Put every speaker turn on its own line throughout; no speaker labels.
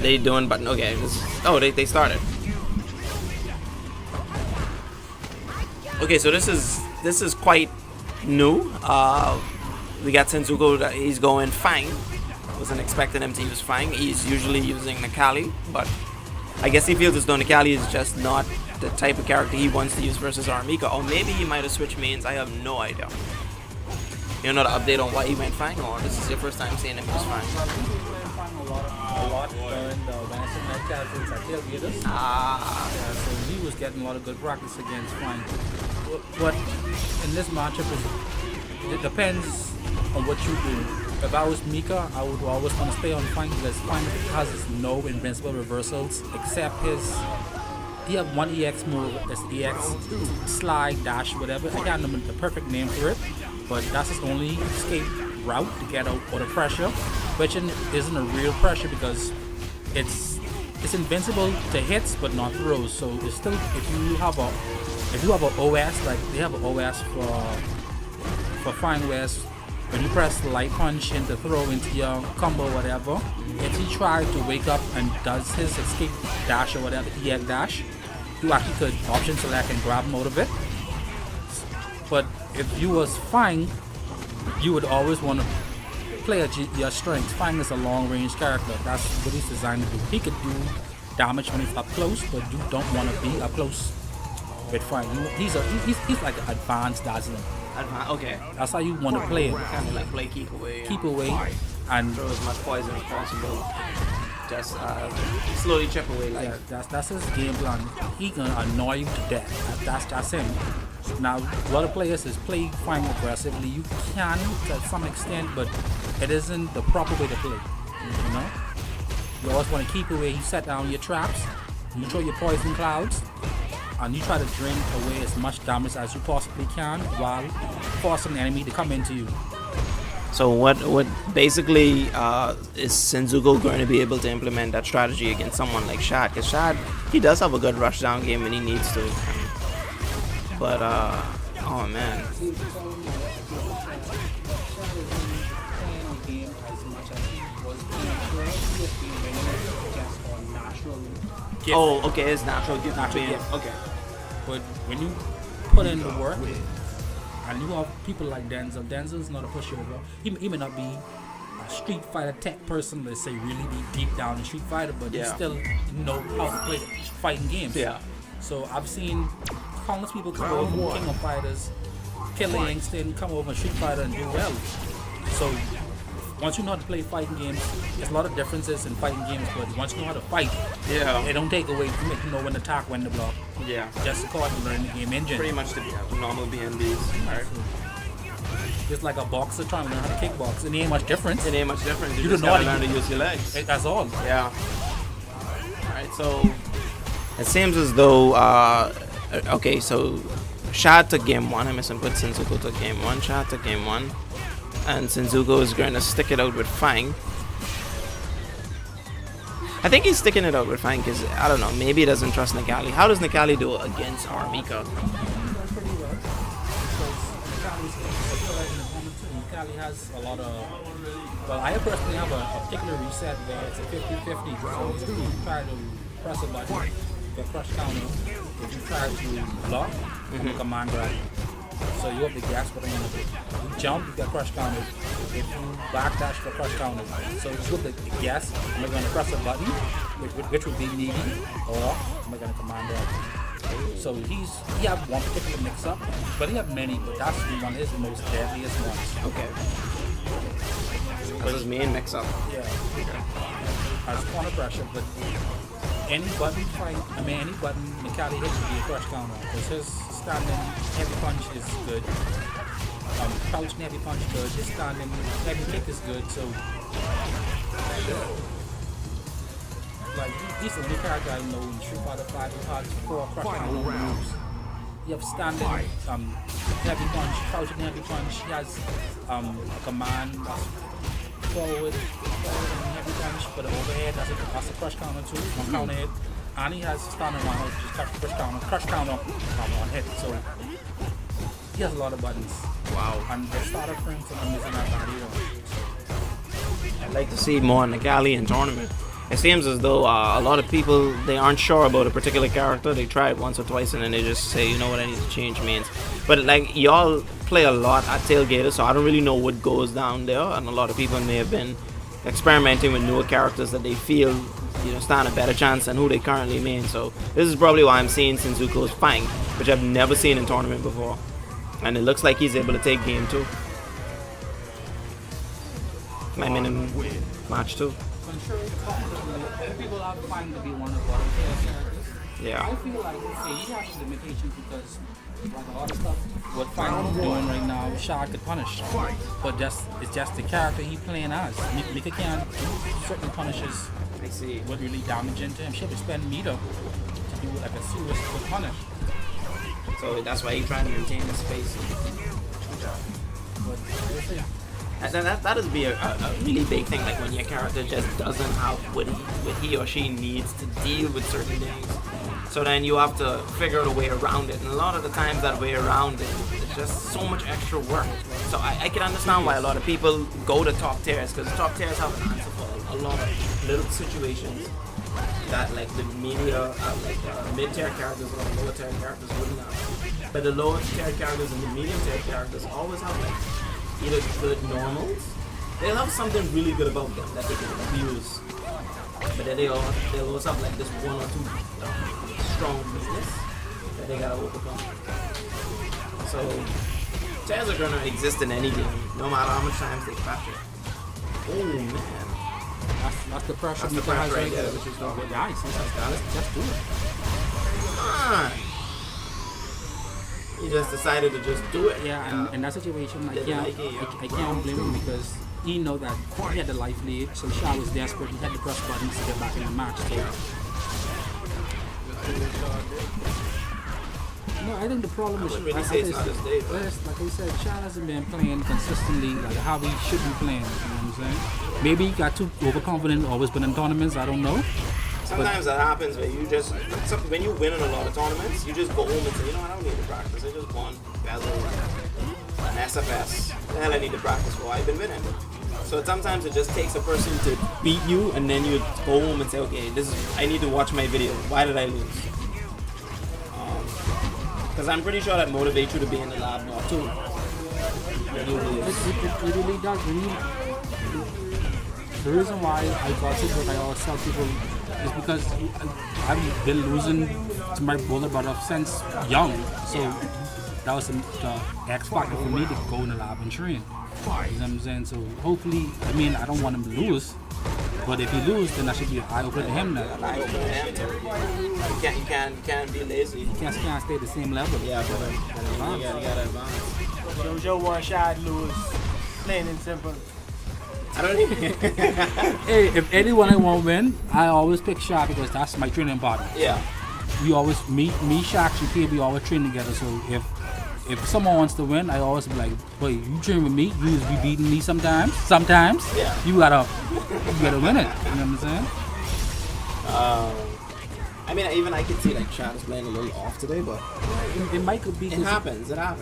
They doing button. Okay. Oh, they started. Okay, so this is quite new. We got Senzuko. He's going F.A.N.G. Wasn't expecting him to use F.A.N.G. He's usually using Nikali, but I guess he feels as though Nikali is just not the type of character he wants to use versus R.Mika. Or maybe he might have switched mains. I have no idea. You know the update on why he went F.A.N.G. or this is your first time seeing him use F.A.N.G.
A lot during the Vanessa Night Casuals at Tailgaters. Yeah, so he was getting a lot of good practice against F.A.N.G. But in this matchup, it depends on what you do. If I was Mika, I would always want to stay on F.A.N.G. because F.A.N.G. has no invincible reversals except he have one EX move, this EX slide, dash, whatever. I can't remember the perfect name for it, but that's his only escape route to get out of pressure, which isn't a real pressure because it's invincible to hits but not throws. So it's still, if you have a OS, like they have an OS for F.A.N.G. where when you press light punch into throw into your combo whatever, if he tries to wake up and does his escape dash or whatever, EX dash, you actually could option select and grab him out of it. But if you was F.A.N.G., you would always want to play at your strengths. F.A.N.G. is a long range character. That's what he's designed to do. He could do damage when he's up close, but you don't want to be up close with F.A.N.G. He's like an advanced Dazzling.
Okay.
That's how you want to play it.
Kind of like play keep away.
Keep away and
throw as much poison as possible. Just slowly chip away. Like
that's his game plan. He gonna annoy you to death. That's him. Now, a lot of players is play F.A.N.G. aggressively. You can to some extent, but it isn't the proper way to play. You know, you always want to keep away. You set down your traps. You throw your poison clouds. And you try to drain away as much damage as you possibly can while forcing the enemy to come into you.
So what basically is Senzuko going to be able to implement that strategy against someone like Shad? Because Shad, he does have a good rush down game when he needs to. But oh man. Oh, okay, it's natural gift. Okay.
But when you put in the work, and you have people like Denzel, Denzel's not a pushover. He may not be a Street Fighter tech person, let's say, really be deep down in Street Fighter, but he still know how to play fighting games.
Yeah.
So I've seen countless people come over from King of Fighters, Killer Instinct, come over from Street Fighter and do well. So once you know how to play fighting games, there's a lot of differences in fighting games, but once you know how to fight, it don't take away from it. You know when to attack, when to block.
Yeah.
Just according to learn the game engine.
Pretty much the normal BNBs. Right.
Just like a boxer trying to learn how to kickbox. It ain't much difference.
It ain't much difference.
You
just
don't know
gotta learn to use your legs.
That's all.
Yeah. Alright, so it seems as though okay, so Shad took game 1. I put Senzuko took game 1. Shad took game 1. And Senzuko is going to stick it out with F.A.N.G. I think he's sticking it out with F.A.N.G. because, I don't know, maybe he doesn't trust Nikali. How does Nikali do against R.Mika?
Nikali has a lot of... Well, I personally have a particular reset where it's a 50-50. So if you try to press a button, the crush counter. If you try to block, I'm a command grab. So you have the gas button on the bit. You jump, you get crush counter. If you backdash, the crush counter. So you have the gas, am I going to press a button, which would be needy, or am I going to command grab? So he have one particular mix-up, but he have many, but that's one of his most deadliest ones.
Okay. That's his main mix-up.
Yeah. Has corner pressure, but any button Nikali hits would be a crush counter, because his standing heavy punch is good. Crouching heavy punch good. His standing heavy kick is good. So, like, he's the only character I know in Street Fighter 5 who has 4 crush counter moves. You have standing heavy punch, crouching heavy punch. He has a command that's forward and heavy punch, but overhead that's a crush counter too. One counter hit. And he has standing one out, just crush counter on hit. So he has a lot of buttons.
Wow.
And the starter frames for him isn't that bad either.
I'd like to see more Nikali in tournament. It seems as though a lot of people, they aren't sure about a particular character. They try it once or twice and then they just say, you know what, I need to change mains. But like y'all play a lot at Tailgater, so I don't really know what goes down there. And a lot of people may have been experimenting with newer characters that they feel, you know, stand a better chance than who they currently main. So this is probably why I'm seeing Senzuko's F.A.N.G, which I've never seen in tournament before. And it looks like he's able to take game 2. My minimum match 2.
I'm sure people are fine to be one of our characters.
Yeah.
I feel like he has limitations because like a lot of stuff what F.A.N.G is doing right now, Shad could punish. But it's just the character he playing as. Mika can't do certain punishes.
I see.
What really damaging to him. She have to spend meter to do like a serious good punish.
So that's why he's trying to maintain his space.
But yeah.
And that is be a really big thing, like when your character just doesn't have what he or she needs to deal with certain things. So then you have to figure out a way around it. And a lot of the times that way around it is just so much extra work. So I can understand why a lot of people go to top tiers, because top tiers have an answer for a lot of little situations that like the media, mid-tier characters or lower tier characters wouldn't have. But the lower tier characters and the medium tier characters always have like either good normals. They'll have something really good about them that they can abuse. But then they'll also have like this one or two strong weakness that they gotta overcome. So tiers are gonna exist in any game, no matter how much times they patch it. Oh man.
That's the pressure.
That's the pressure right there.
Nice. Just do it.
Come on. He just decided to just do it.
Yeah, and in that situation, I can't blame him because he know that he had the life lead, so Shad was desperate. He had to press buttons to get back in the match. So. No, I think the problem is
really say it's not his day, but
like I said, Shad hasn't been playing consistently like how he should be playing. You know what I'm saying? Maybe he got too overconfident, always been in tournaments. I don't know.
Sometimes that happens where you just, when you win in a lot of tournaments, you just go home and say, you know what, I don't need to practice. I just won Bezel, an SFS. What the hell I need to practice for? I've been winning. So sometimes it just takes a person to beat you, and then you go home and say, okay, I need to watch my video. Why did I lose? Because I'm pretty sure that motivates you to be in the lab more too.
It really does. The reason why I got it, what I always tell people, is because I've been losing to my older brother since young. So that was the X factor for me to go in the lab and train. You know what I'm saying? So hopefully, I mean, I don't want him to lose. But if he loses, then that should be an eye-opener to him now.
An eye-opener to him too. You can't be lazy.
You can't stay at the same level.
Yeah, but you gotta advance.
So Joe want Shad lose, plain and simple.
I don't even.
Hey, if anyone I want to win, I always pick Shad because that's my training partner.
Yeah.
We always me, Shaq, and K, we always train together. So if someone wants to win, I always be like, boy, you train with me, you be beating me sometimes.
Yeah.
You gotta win it. You know what I'm saying?
I mean, even I could see like Shad is playing a little off today, but
it might be.
It happens. Yeah.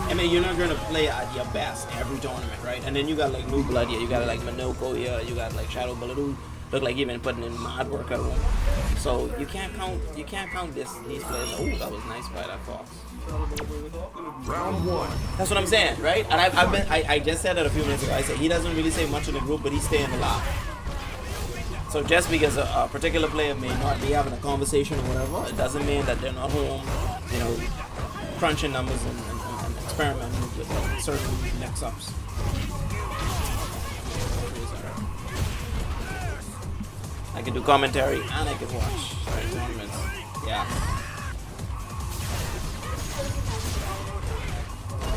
I mean, you're not gonna play at your best every tournament, right? And then you got like new blood here. You got like Minoko here. You got like Shadow Bullet. Look like you've been putting in mad work at home. So you can't count these players. Oh, that was nice by that Fox.
Round 1.
That's what I'm saying, right? And I just said that a few minutes ago. I said he doesn't really say much in the group, but he's staying alive. So just because a particular player may not be having a conversation or whatever, it doesn't mean that they're not home, you know, crunching numbers and experimenting with like, certain mix-ups. I can do commentary and I can watch tournaments. Yeah.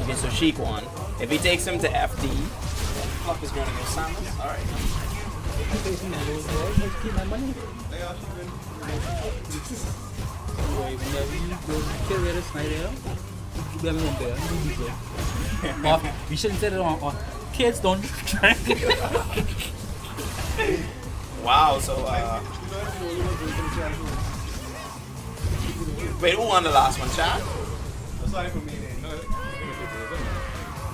Okay, so Sheik won. If he takes him to FD, then Fluff is going to go Samus. Alright.
You shouldn't say it on kids don't drink.
Wow, so wait, who won the last one, Chad?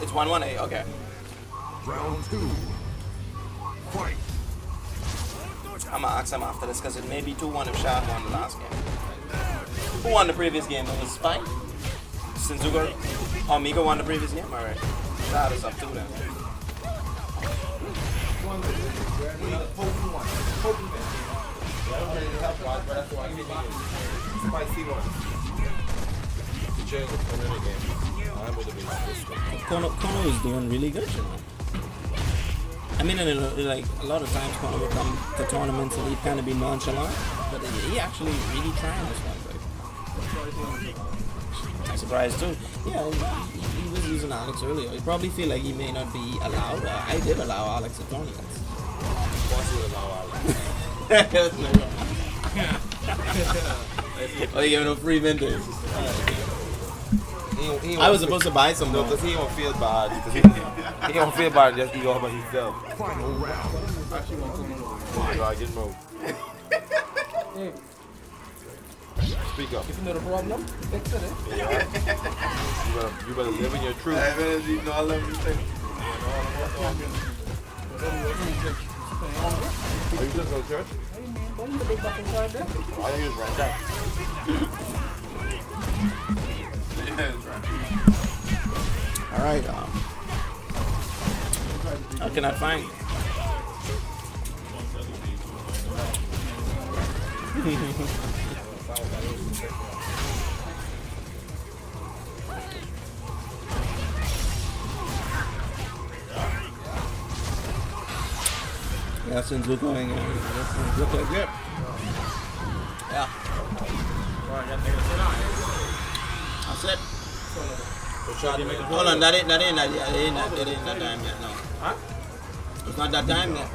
It's 1-1-8, okay.
Round 2. Fight.
I'm gonna ask him after this because it may be 2-1 if Shad won the last game. Who won the previous game? It was F.A.N.G? Senzuko? R.Mika won the previous game? Alright. Shad is up 2 then. Kono is doing really good, you know. I mean, like a lot of times Kono would come to tournaments and he'd kind of be nonchalant, but he actually really trying this one. Like, I'm surprised too. Yeah, he was using Alex earlier. He probably feel like he may not be allowed. I did allow Alex at tournaments.
Once you allow Alex.
Oh, you giving him free vintage. I was supposed to buy some.
No, because he don't feel bad. He don't feel bad just he go about himself.
Final round.
I get moved.
Hey,
Speak up.
if you know the problem, fix it.
Yeah. You better live in your truth.
I love this thing.
Are you just go to church?
Hey man, don't you big back inside there?
I think it's right there.
All right. How can I find? Yeah, Senzuko going. Look like that. Yeah. That's it. Hold on, that ain't that time yet. No. Huh? It's not that time yet.